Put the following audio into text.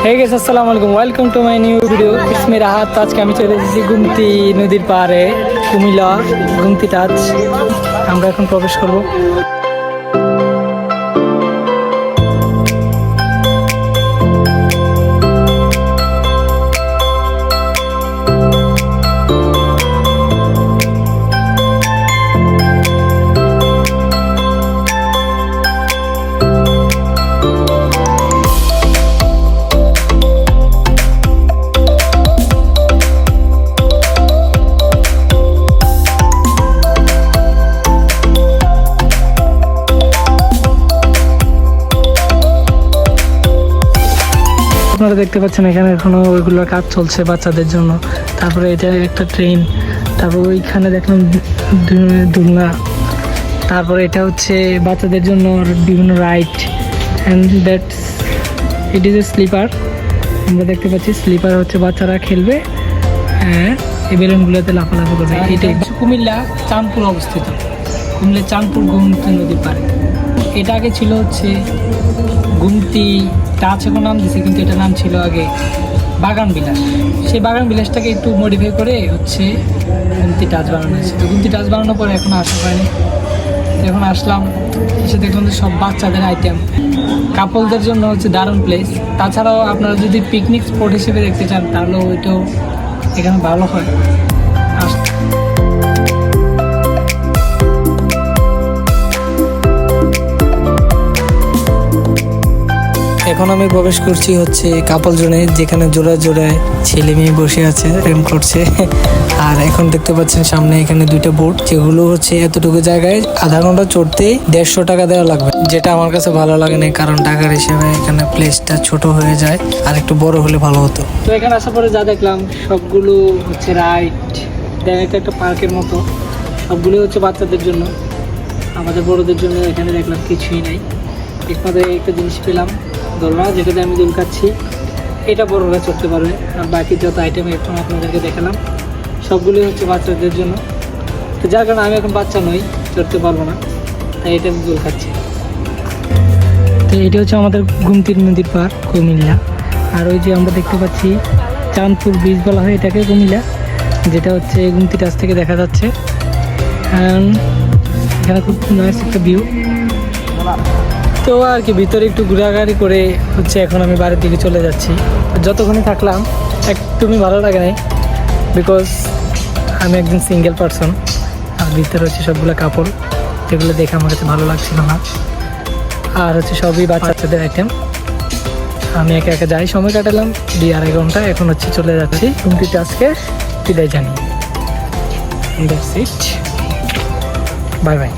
हे guys अस्सलाम वालेकुम welcome to my new video it's me Rahat. आज के আমি চলে এসেছি গুমতি নদীর পাড়ে কুমিল্লা গুমতি টাচ। আমরা এখন প্রবেশ করব। আপনারা দেখতে পাচ্ছেন এখানে এখনো ওইগুলোর কাজ চলছে বাচ্চাদের জন্য। তারপরে এটা একটা ট্রেন, তারপর ওইখানে দেখলাম দুলনা, তারপরে এটা হচ্ছে বাচ্চাদের জন্য বিভিন্ন ride and that's it is a slipper. আমরা দেখতে পাচ্ছি স্লিপার হচ্ছে বাচ্চারা খেলবে, হ্যাঁ এই বেলুনগুলোতে লাফালাফি করবে। এটা কুমিল্লা চাঁদপুর অবস্থিত, কুমিল্লা চাঁদপুর গুমতি নদীর পাড়ে। এটা আগে ছিল হচ্ছে গুমতি টাচ, এখন নাম দিয়েছে, কিন্তু এটা নাম ছিল আগে বাগান বিলাস। সেই বাগান বিলাসটাকে একটু মডিফাই করে হচ্ছে গুমতি টাচ বানানো হয়েছে। তো গুমতি টাচ বানানোর পরে এখন আসা হয়নি, এখন আসলাম, এসে দেখলাম যে সব বাচ্চাদের আইটেম, কাপলদের জন্য হচ্ছে দারুণ প্লেস। তাছাড়াও আপনারা যদি পিকনিক স্পট হিসেবে দেখতে চান তাহলেও ওইটাও এখানে ভালো হয়। এখন আমি প্রবেশ করছি হচ্ছে কাপল জোনে, যেখানে জোড়া জোড়ায় ছেলে মেয়ে বসে আছে, প্রেম করছে। আর এখন দেখতে পাচ্ছেন সামনে এখানে দুইটা বোট, যেগুলো হচ্ছে এতটুকু জায়গায় আধা ঘন্টা চড়তেই 150 টাকা দেওয়া লাগবে, যেটা আমার কাছে ভালো লাগে না, কারণ টাকার হিসেবে এখানে প্লেসটা ছোট হয়ে যায়, আর একটু বড় হলে ভালো হতো। তো এখানে আসার পরে যা দেখলাম সবগুলো হচ্ছে রাইড, দেন এটা একটা পার্কের মতো, সবগুলো হচ্ছে বাচ্চাদের জন্য। আমাদের বড়দের জন্য এখানে দেখলাম কিছুই নাই। একমাত্র একটা জিনিস পেলাম দোলনা, যেটাতে আমি দোল খাচ্ছি, এটা বড়রা চড়তে পারবে। আর বাকি যত আইটেম এখন আপনাদেরকে দেখালাম সবগুলোই হচ্ছে বাচ্চাদের জন্য। তো যার কারণে আমি এখন বাচ্চা নই, চড়তে পারবো না, তাই এটা আমি দোল খাচ্ছি। তো এটা হচ্ছে আমাদের গুমতি নদীর পাড় কুমিল্লা। আর ওই যে আমরা দেখতে পাচ্ছি চাঁদপুর ব্রিজ বলা হয় এটাকে কুমিল্লা, যেটা হচ্ছে গুমতি টাচ থেকে দেখা যাচ্ছে। এখানে খুব নাইস একটা ভিউ। তো আর কি ভিতরে একটু ঘোরাঘুরি করে হচ্ছে এখন আমি বাড়ির দিকে চলে যাচ্ছি। যতক্ষণই থাকলাম একদমই ভালো লাগে নাই, বিকজ আমি একজন সিঙ্গেল পারসন, আর ভিতরে হচ্ছে সবগুলো কাপড়, যেগুলো দেখে আমার কাছে ভালো লাগছিল না। আর হচ্ছে সবই বাচ্চাদের আইটেম। আমি একা একা যাই, সময় কাটালাম 2-2.5 ঘন্টা। এখন হচ্ছে চলে যাচ্ছি গুমতি টাচকে বিদায় জানি। That's it, bye bye.